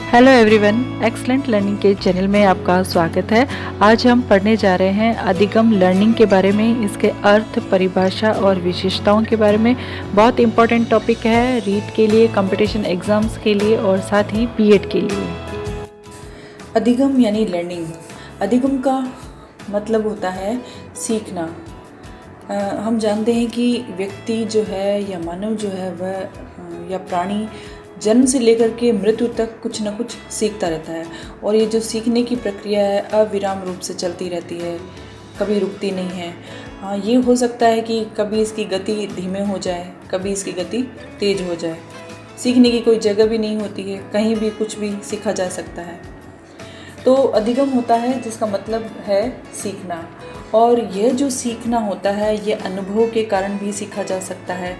Hello everyone, excellent learning के channel में आपका स्वागत है। आज हम पढ़ने जा रहे हैं अधिगम लर्निंग के बारे में, इसके अर्थ, परिभाषा और विशेषताओं के बारे में। बहुत इम्पोर्टेंट टॉपिक है रीट के लिए, कंपटीशन एग्जाम्स के लिए और साथ ही बीएड के लिए। अधिगम यानी लर्निंग। अधिगम का मतलब होता है सीखना। हम जानते हैं कि व्यक्ति जो है या मानव जो है वह या प्राणी जन्म से लेकर के मृत्यु तक कुछ न कुछ सीखता रहता है, और ये जो सीखने की प्रक्रिया है अविराम रूप से चलती रहती है, कभी रुकती नहीं है। हाँ, ये हो सकता है कि कभी इसकी गति धीमे हो जाए, कभी इसकी गति तेज हो जाए। सीखने की कोई जगह भी नहीं होती है, कहीं भी कुछ भी सीखा जा सकता है। तो अधिगम होता है जिसका मतलब है सीखना, और यह जो सीखना होता है ये अनुभव के कारण भी सीखा जा सकता है।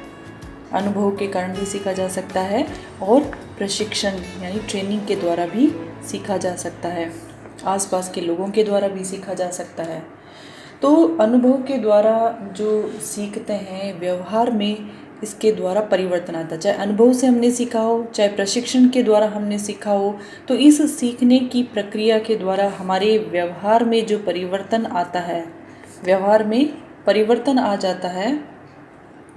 अनुभव के कारण भी सीखा जा सकता है और प्रशिक्षण यानी ट्रेनिंग के द्वारा भी सीखा जा सकता है। आसपास के लोगों के द्वारा भी सीखा जा सकता है। तो अनुभव के द्वारा जो सीखते हैं, व्यवहार में इसके द्वारा परिवर्तन आता है। चाहे अनुभव से हमने सीखा हो, चाहे प्रशिक्षण के द्वारा हमने सीखा हो, तो इस सीखने की प्रक्रिया के द्वारा हमारे व्यवहार में जो परिवर्तन आता है, व्यवहार में परिवर्तन आ जाता है,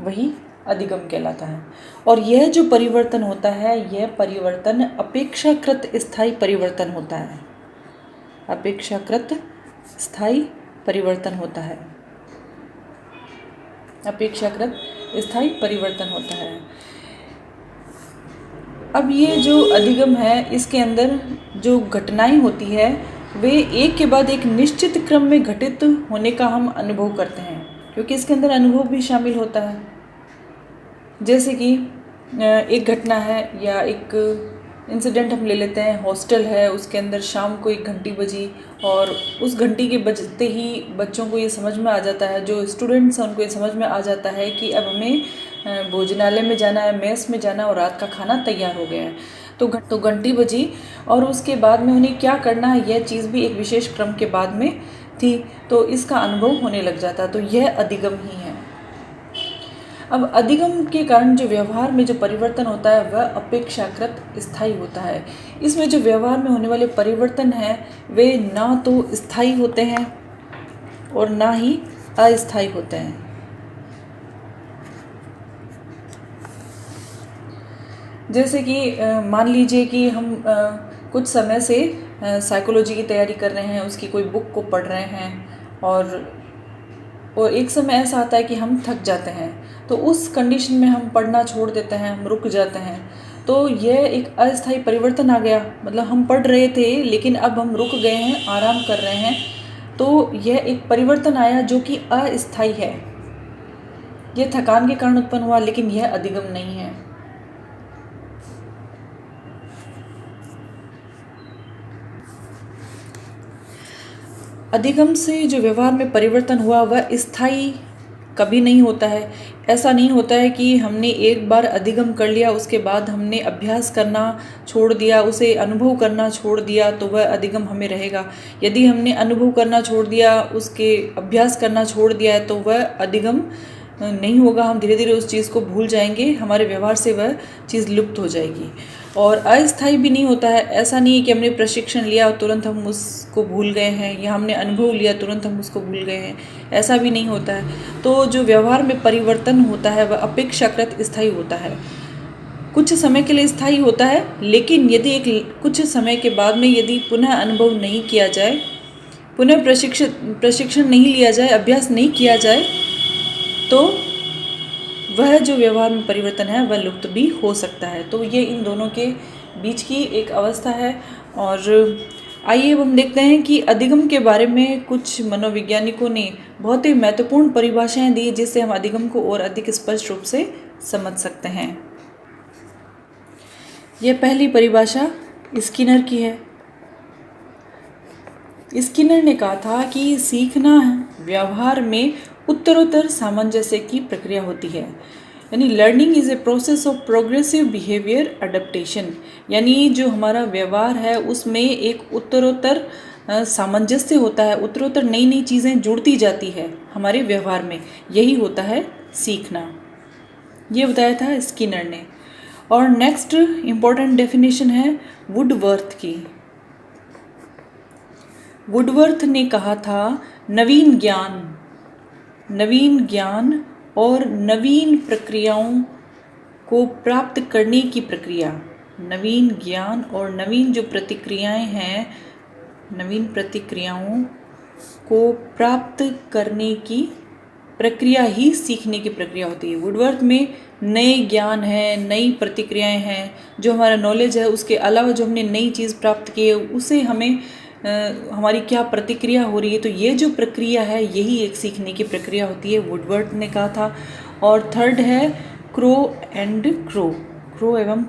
वही अधिगम कहलाता है। और यह जो परिवर्तन होता है, यह परिवर्तन अपेक्षाकृत स्थायी परिवर्तन होता है। अपेक्षाकृत स्थायी परिवर्तन होता है। अपेक्षाकृत स्थायी परिवर्तन होता है। अब ये जो अधिगम है, इसके अंदर जो घटनाएं होती है वे एक के बाद एक निश्चित क्रम में घटित होने का हम अनुभव करते हैं, क्योंकि इसके अंदर अनुभव भी शामिल होता है। जैसे कि एक घटना है या एक इंसिडेंट हम ले लेते हैं। हॉस्टल है, उसके अंदर शाम को एक घंटी बजी, और उस घंटी के बजते ही बच्चों को ये समझ में आ जाता है, जो स्टूडेंट्स हैं उनको ये समझ में आ जाता है कि अब हमें भोजनालय में जाना है, मेस में जाना है, और रात का खाना तैयार हो गया है। तो घंटी बजी, और उसके बाद में उन्हें क्या करना है, यह चीज़ भी एक विशेष क्रम के बाद में थी, तो इसका अनुभव होने लग जाता। तो यह अधिगम ही है। अब अधिगम के कारण जो व्यवहार में जो परिवर्तन होता है वह अपेक्षाकृत स्थायी होता है। इसमें जो व्यवहार में होने वाले परिवर्तन हैं वे ना तो स्थायी होते हैं और ना ही अस्थायी होते हैं। जैसे कि मान लीजिए कि हम कुछ समय से साइकोलॉजी की तैयारी कर रहे हैं, उसकी कोई बुक को पढ़ रहे हैं, और एक समय ऐसा आता है कि हम थक जाते हैं, तो उस कंडीशन में हम पढ़ना छोड़ देते हैं, हम रुक जाते हैं। तो यह एक अस्थायी परिवर्तन आ गया। मतलब हम पढ़ रहे थे लेकिन अब हम रुक गए हैं, आराम कर रहे हैं। तो यह एक परिवर्तन आया जो कि अस्थायी है। यह थकान के कारण उत्पन्न हुआ, लेकिन यह अधिगम नहीं है। अधिगम से जो व्यवहार में परिवर्तन हुआ वह स्थायी कभी नहीं होता है। ऐसा नहीं होता है कि हमने एक बार अधिगम कर लिया, उसके बाद हमने अभ्यास करना छोड़ दिया, उसे अनुभव करना छोड़ दिया, तो वह अधिगम हमें रहेगा। यदि हमने अनुभव करना छोड़ दिया, उसके अभ्यास करना छोड़ दिया है, तो वह अधिगम नहीं होगा। हम धीरे धीरे उस चीज़ को भूल जाएंगे, हमारे व्यवहार से वह चीज़ लुप्त हो जाएगी। और अस्थायी भी नहीं होता है। ऐसा नहीं है कि हमने प्रशिक्षण लिया और तुरंत हम उसको भूल गए हैं, या हमने अनुभव लिया तुरंत हम उसको भूल गए हैं, ऐसा भी नहीं होता है। तो जो व्यवहार में परिवर्तन होता है वह अपेक्षाकृत स्थायी होता है। कुछ समय के लिए स्थायी होता है, लेकिन यदि कुछ समय के बाद में यदि पुनः अनुभव नहीं किया जाए, पुनः प्रशिक्षण नहीं लिया जाए, अभ्यास नहीं किया जाए, तो वह जो व्यवहार में परिवर्तन है वह लुप्त भी हो सकता है। तो ये इन दोनों के बीच की एक अवस्था है। और आइए अब हम देखते हैं कि अधिगम के बारे में कुछ मनोवैज्ञानिकों ने बहुत ही महत्वपूर्ण परिभाषाएं दी, जिससे हम अधिगम को और अधिक स्पष्ट रूप से समझ सकते हैं। यह पहली परिभाषा स्किनर की है। स्किनर ने कहा था कि सीखना व्यवहार में उत्तरोत्तर सामंजस्य की प्रक्रिया होती है। यानी learning is a process of progressive behaviour adaptation. यानी जो हमारा व्यवहार है उसमें एक उत्तरोत्तर सामंजस्य होता है, उत्तरोत्तर नई नई चीज़ें जुड़ती जाती है हमारे व्यवहार में, यही होता है सीखना। ये बताया था स्किनर ने। और नेक्स्ट इम्पॉर्टेंट डेफिनेशन है वुडवर्थ की। वुडवर्थ ने कहा था नवीन ज्ञान और नवीन प्रक्रियाओं को प्राप्त करने की प्रक्रिया, नवीन ज्ञान और नवीन जो प्रतिक्रियाएं हैं, नवीन प्रतिक्रियाओं को प्राप्त करने की प्रक्रिया ही सीखने की प्रक्रिया होती है। वुडवर्थ में नए ज्ञान है, नई प्रतिक्रियाएं हैं, जो हमारा नॉलेज है उसके अलावा जो हमने नई चीज़ प्राप्त की है उसे हमें हमारी क्या प्रतिक्रिया हो रही है, तो ये जो प्रक्रिया है यही एक सीखने की प्रक्रिया होती है, वुडवर्थ ने कहा था। और थर्ड है क्रो एवं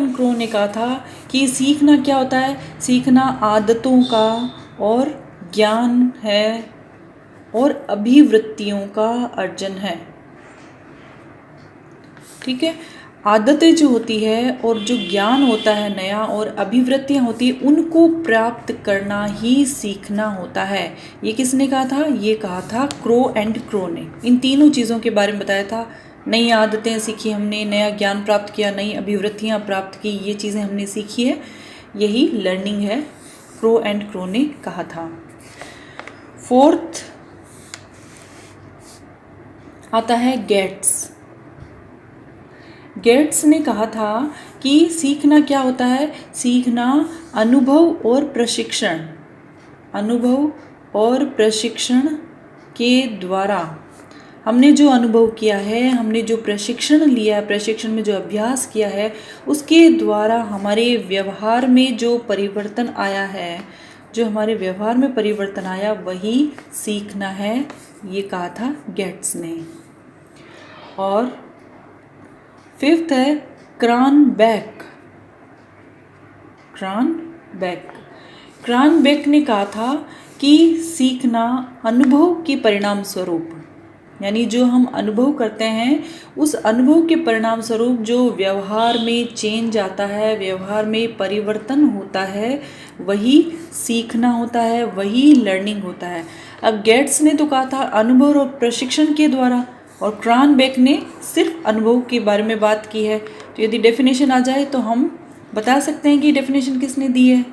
क्रो ने कहा था कि सीखना क्या होता है, सीखना आदतों का और ज्ञान है और अभिवृत्तियों का अर्जन है। ठीक है, आदतें जो होती है और जो ज्ञान होता है नया और अभिवृत्तियां होती है उनको प्राप्त करना ही सीखना होता है। ये किसने कहा था? ये कहा था क्रो ने। इन तीनों चीज़ों के बारे में बताया था। नई आदतें सीखी हमने, नया ज्ञान प्राप्त किया, नई अभिवृत्तियां प्राप्त की, ये चीज़ें हमने सीखी है, यही लर्निंग है, क्रो ने कहा था। फोर्थ आता है गेट्स ने कहा था कि सीखना क्या होता है, सीखना अनुभव और प्रशिक्षण के द्वारा, हमने जो अनुभव किया है, हमने जो प्रशिक्षण लिया है, प्रशिक्षण में जो अभ्यास किया है उसके द्वारा हमारे व्यवहार में जो परिवर्तन आया है, जो हमारे व्यवहार में परिवर्तन आया वही सीखना है, ये कहा था गेट्स ने। और फिफ्थ है क्रानबेक ने कहा था कि सीखना अनुभव के परिणाम स्वरूप, यानी जो हम अनुभव करते हैं उस अनुभव के परिणाम स्वरूप जो व्यवहार में चेंज आता है, व्यवहार में परिवर्तन होता है, वही सीखना होता है, वही लर्निंग होता है। अब गेट्स ने तो कहा था अनुभव और प्रशिक्षण के द्वारा, और क्रानबेक ने सिर्फ अनुभव के बारे में बात की है। तो यदि डेफिनेशन आ जाए तो हम बता सकते हैं कि डेफिनेशन किसने दी है।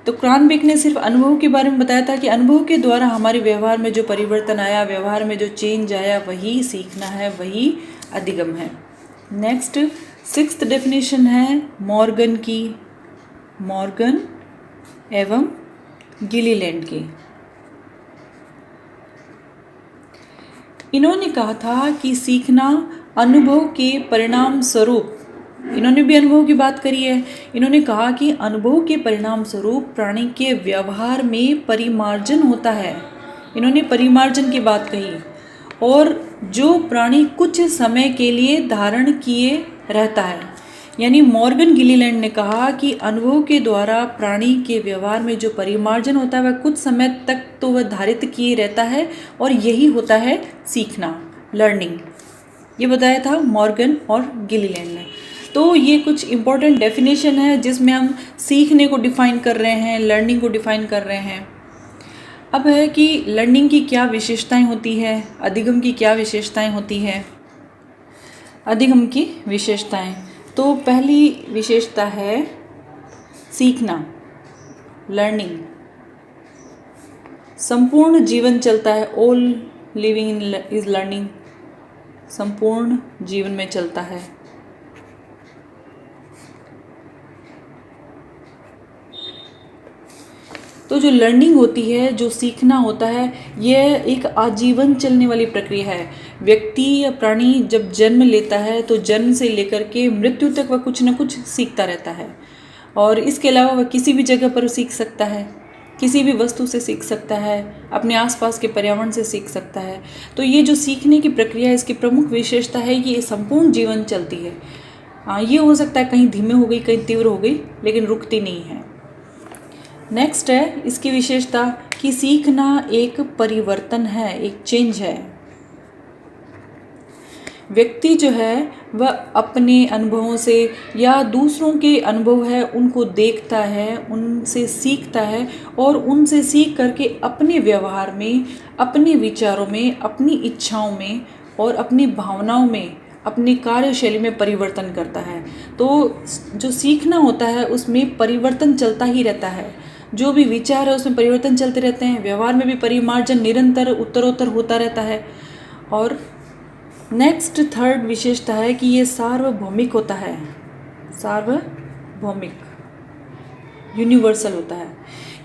तो क्रानबेक ने सिर्फ अनुभव के बारे में बताया था कि अनुभव के द्वारा हमारे व्यवहार में जो परिवर्तन आया, व्यवहार में जो चेंज आया, वही सीखना है, वही अधिगम है। नेक्स्ट सिक्स्थ डेफिनेशन है मॉर्गन एवं गिलीलैंड की। इन्होंने कहा था कि सीखना अनुभव के परिणाम स्वरूप, इन्होंने भी अनुभव की बात करी है। इन्होंने कहा कि अनुभव के परिणाम स्वरूप प्राणी के व्यवहार में परिमार्जन होता है। इन्होंने परिमार्जन की बात कही, और जो प्राणी कुछ समय के लिए धारण किए रहता है, यानी मॉर्गन गिलीलैंड ने कहा कि अनुभव के द्वारा प्राणी के व्यवहार में जो परिमार्जन होता है वह कुछ समय तक तो वह धारित किए रहता है, और यही होता है सीखना, लर्निंग। ये बताया था मॉर्गन और गिलीलैंड ने। तो ये कुछ इम्पोर्टेंट डेफिनेशन है जिसमें हम सीखने को डिफाइन कर रहे हैं, लर्निंग को डिफाइन कर रहे हैं। अब है कि लर्निंग की क्या विशेषताएं होती है, अधिगम की क्या विशेषताएं होती है। अधिगम की विशेषताएं, तो पहली विशेषता है सीखना, लर्निंग। संपूर्ण जीवन चलता है, ऑल लिविंग इज लर्निंग, संपूर्ण जीवन में चलता है। तो जो लर्निंग होती है, जो सीखना होता है, यह एक आजीवन चलने वाली प्रक्रिया है। व्यक्ति या प्राणी जब जन्म लेता है तो जन्म से लेकर के मृत्यु तक वह कुछ न कुछ सीखता रहता है, और इसके अलावा वह किसी भी जगह पर सीख सकता है, किसी भी वस्तु से सीख सकता है, अपने आसपास के पर्यावरण से सीख सकता है। तो ये जो सीखने की प्रक्रिया है, इसकी प्रमुख विशेषता है कि ये संपूर्ण जीवन चलती है। ये हो सकता है कहीं धीमे हो गई, कहीं तीव्र हो गई, लेकिन रुकती नहीं है। नेक्स्ट है इसकी विशेषता कि सीखना एक परिवर्तन है, एक चेंज है। व्यक्ति जो है वह अपने अनुभवों से या दूसरों के अनुभव है उनको देखता है, उनसे सीखता है, और उनसे सीख करके अपने व्यवहार में, अपने विचारों में, अपनी इच्छाओं में और अपनी भावनाओं में, अपनी कार्यशैली में परिवर्तन करता है। तो जो सीखना होता है उसमें परिवर्तन चलता ही रहता है, जो भी विचार है उसमें परिवर्तन चलते रहते हैं, व्यवहार में भी परिमार्जन निरंतर उत्तरोत्तर होता रहता है। और नेक्स्ट थर्ड विशेषता है कि ये सार्वभौमिक होता है, सार्वभौमिक, यूनिवर्सल होता है।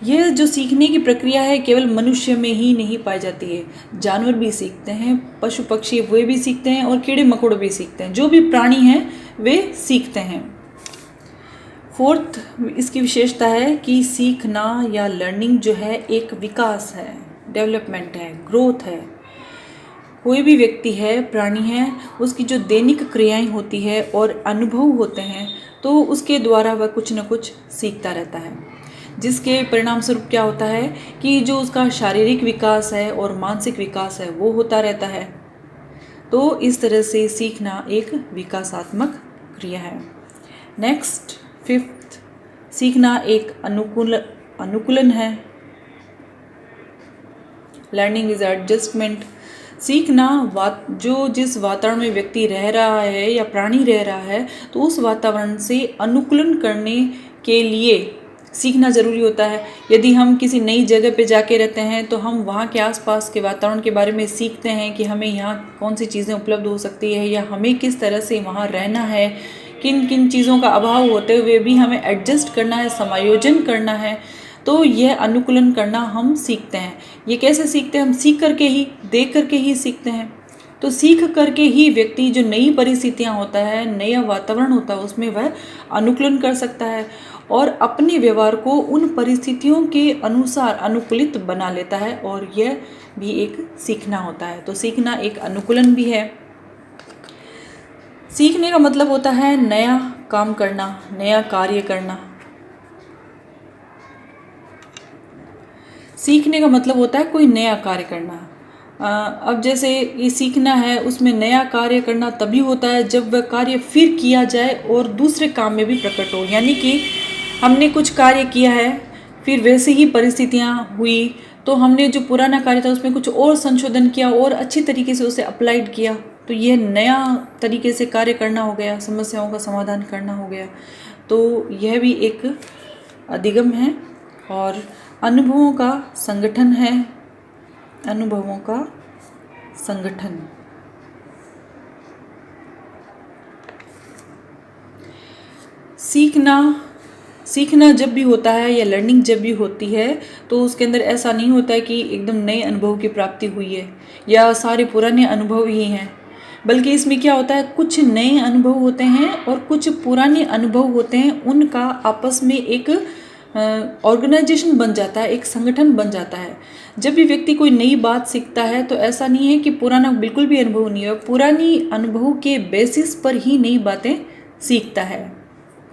यह जो सीखने की प्रक्रिया है केवल मनुष्य में ही नहीं पाई जाती है, जानवर भी सीखते हैं, पशु पक्षी वे भी सीखते हैं और कीड़े मकोड़े भी सीखते हैं, जो भी प्राणी हैं वे सीखते हैं। फोर्थ इसकी विशेषता है कि सीखना या लर्निंग जो है एक विकास है, डेवलपमेंट है, ग्रोथ है। कोई भी व्यक्ति है, प्राणी है, उसकी जो दैनिक क्रियाएं होती है और अनुभव होते हैं तो उसके द्वारा वह कुछ न कुछ सीखता रहता है, जिसके परिणाम स्वरूप क्या होता है कि जो उसका शारीरिक विकास है और मानसिक विकास है वो होता रहता है। तो इस तरह से सीखना एक विकासात्मक क्रिया है। नेक्स्ट फिफ्थ, सीखना एक अनुकूलन है। Learning is adjustment. सीखना जो जिस वातावरण में व्यक्ति रह रहा है या प्राणी रह रहा है तो उस वातावरण से अनुकूलन करने के लिए सीखना ज़रूरी होता है। यदि हम किसी नई जगह पे जाके रहते हैं तो हम वहाँ के आसपास के वातावरण के बारे में सीखते हैं कि हमें यहाँ कौन सी चीज़ें उपलब्ध हो सकती है या हमें किस तरह से वहाँ रहना है, किन किन चीज़ों का अभाव होते हुए भी हमें एडजस्ट करना है, समायोजन करना है। तो यह अनुकूलन करना हम सीखते हैं। ये कैसे सीखते हैं? हम सीख करके ही, देख करके ही सीखते हैं। तो सीख करके ही व्यक्ति जो नई परिस्थितियाँ होता है, नया वातावरण होता है, उसमें वह अनुकूलन कर सकता है और अपने व्यवहार को उन परिस्थितियों के अनुसार अनुकूलित बना लेता है, और यह भी एक सीखना होता है। तो सीखना एक अनुकूलन भी है। सीखने का मतलब होता है नया काम करना, नया कार्य करना। सीखने का मतलब होता है कोई नया कार्य करना। अब जैसे ये सीखना है, उसमें नया कार्य करना तभी होता है जब वह कार्य फिर किया जाए और दूसरे काम में भी प्रकट हो। यानी कि हमने कुछ कार्य किया है, फिर वैसे ही परिस्थितियाँ हुई तो हमने जो पुराना कार्य था उसमें कुछ और संशोधन किया और अच्छी तरीके से उसे अप्लाइड किया, तो यह नया तरीके से कार्य करना हो गया, समस्याओं का समाधान करना हो गया। तो यह भी एक अधिगम है। और अनुभवों का संगठन है, अनुभवों का संगठन। सीखना जब भी होता है या लर्निंग जब भी होती है तो उसके अंदर ऐसा नहीं होता है कि एकदम नए अनुभव की प्राप्ति हुई है या सारे पुराने अनुभव ही हैं, बल्कि इसमें क्या होता है, कुछ नए अनुभव होते हैं और कुछ पुराने अनुभव होते हैं, उनका आपस में एक ऑर्गेनाइजेशन बन जाता है, एक संगठन बन जाता है। जब भी व्यक्ति कोई नई बात सीखता है तो ऐसा नहीं है कि पुराना बिल्कुल भी अनुभव नहीं है, पुरानी अनुभव के बेसिस पर ही नई बातें सीखता है।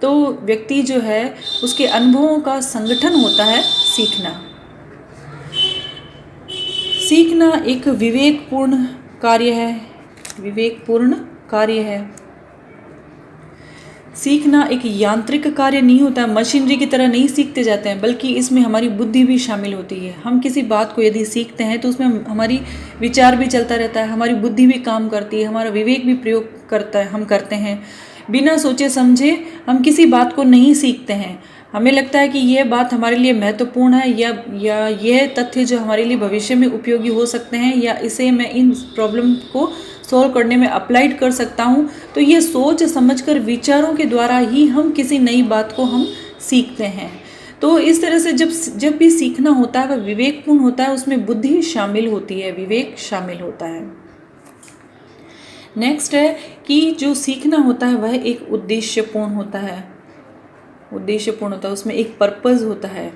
तो व्यक्ति जो है उसके अनुभवों का संगठन होता है सीखना। सीखना एक विवेकपूर्ण कार्य है, विवेकपूर्ण कार्य है। सीखना एक यांत्रिक कार्य नहीं होता है, मशीनरी की तरह नहीं सीखते जाते हैं, बल्कि इसमें हमारी बुद्धि भी शामिल होती है। हम किसी बात को यदि सीखते हैं तो उसमें हमारी विचार भी चलता रहता है, हमारी बुद्धि भी काम करती है, हमारा विवेक भी प्रयोग करता है, हम करते हैं। बिना सोचे समझे हम किसी बात को नहीं सीखते हैं। हमें लगता है कि यह बात हमारे लिए महत्वपूर्ण है या यह तथ्य जो हमारे लिए भविष्य में उपयोगी हो सकते हैं या इसे मैं इन प्रॉब्लम को सॉल्व करने में अप्लाइड कर सकता हूँ। तो ये सोच समझकर विचारों के द्वारा ही हम किसी नई बात को हम सीखते हैं। तो इस तरह से जब भी सीखना होता है वह विवेकपूर्ण होता है, उसमें बुद्धि शामिल होती है, विवेक शामिल होता है। नेक्स्ट है कि जो सीखना होता है वह एक उद्देश्यपूर्ण होता है, उद्देश्यपूर्ण होता है, उसमें एक पर्पस होता है।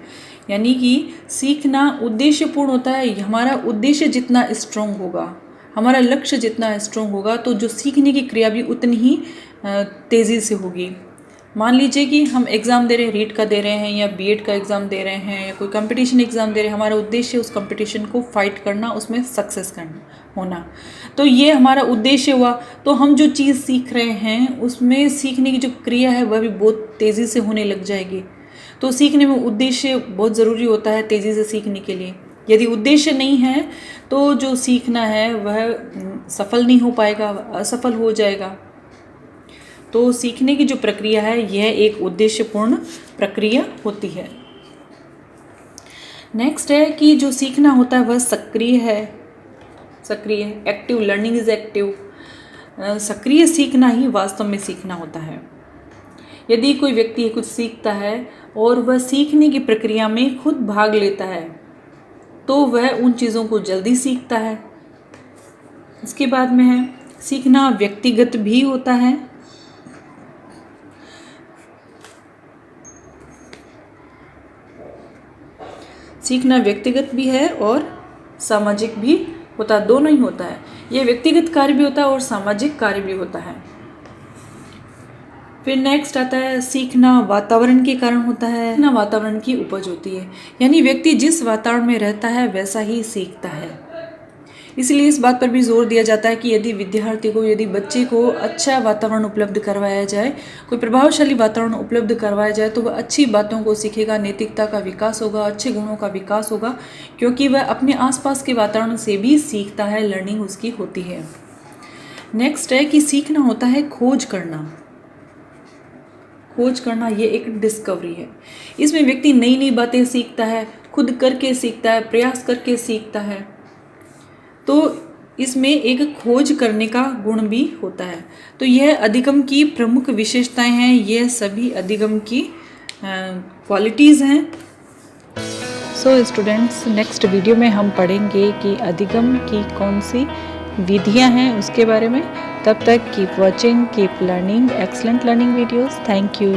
यानी कि सीखना उद्देश्यपूर्ण होता है। हमारा उद्देश्य जितना स्ट्रॉन्ग होगा, हमारा लक्ष्य जितना स्ट्रॉन्ग होगा तो जो सीखने की क्रिया भी उतनी ही तेज़ी से होगी। मान लीजिए कि हम एग्ज़ाम दे रहे हैं, रीट का दे रहे हैं या बीएड का एग्ज़ाम दे रहे हैं या कोई कंपटीशन एग्ज़ाम दे रहे हैं, हमारा उद्देश्य उस कंपटीशन को फाइट करना, उसमें सक्सेस करना होना, तो ये हमारा उद्देश्य हुआ। तो हम जो चीज़ सीख रहे हैं उसमें सीखने की जो क्रिया है वह भी बहुत तेज़ी से होने लग जाएगी। तो सीखने में उद्देश्य बहुत ज़रूरी होता है तेज़ी से सीखने के लिए। यदि उद्देश्य नहीं है तो जो सीखना है वह सफल नहीं हो पाएगा, असफल हो जाएगा। तो सीखने की जो प्रक्रिया है यह एक उद्देश्यपूर्ण प्रक्रिया होती है। नेक्स्ट है कि जो सीखना होता है वह सक्रिय है। सक्रिय, एक्टिव, लर्निंग इज एक्टिव। सक्रिय सीखना ही वास्तव में सीखना होता है। यदि कोई व्यक्ति कुछ सीखता है और वह सीखने की प्रक्रिया में खुद भाग लेता है तो वह उन चीज़ों को जल्दी सीखता है। इसके बाद में है सीखना व्यक्तिगत भी होता है। सीखना व्यक्तिगत भी है और सामाजिक भी होता है, दोनों ही होता है। यह व्यक्तिगत कार्य भी होता है और सामाजिक कार्य भी होता है। फिर नेक्स्ट आता है सीखना वातावरण के कारण होता है। सीखना वातावरण की उपज होती है, यानी व्यक्ति जिस वातावरण में रहता है वैसा ही सीखता है। इसलिए इस बात पर भी जोर दिया जाता है कि यदि विद्यार्थी को, यदि बच्चे को अच्छा वातावरण उपलब्ध करवाया जाए, कोई प्रभावशाली वातावरण उपलब्ध करवाया जाए तो वह अच्छी बातों को सीखेगा, नैतिकता का विकास होगा, अच्छे गुणों का विकास होगा, क्योंकि वह अपने आसपास के वातावरण से भी सीखता है, लर्निंग उसकी होती है। नेक्स्ट है कि सीखना होता है खोज करना। खोज करना ये एक डिस्कवरी है। इसमें व्यक्ति नई नई बातें सीखता है, खुद करके सीखता है, प्रयास करके सीखता है। तो इसमें एक खोज करने का गुण भी होता है। तो यह अधिगम की प्रमुख विशेषताएं हैं, यह सभी अधिगम की क्वालिटीज़ हैं। सो स्टूडेंट्स, नेक्स्ट वीडियो में हम पढ़ेंगे कि अधिगम की कौन सी विधियां हैं उसके बारे में। तब तक keep watching, keep learning, excellent learning videos. Thank you.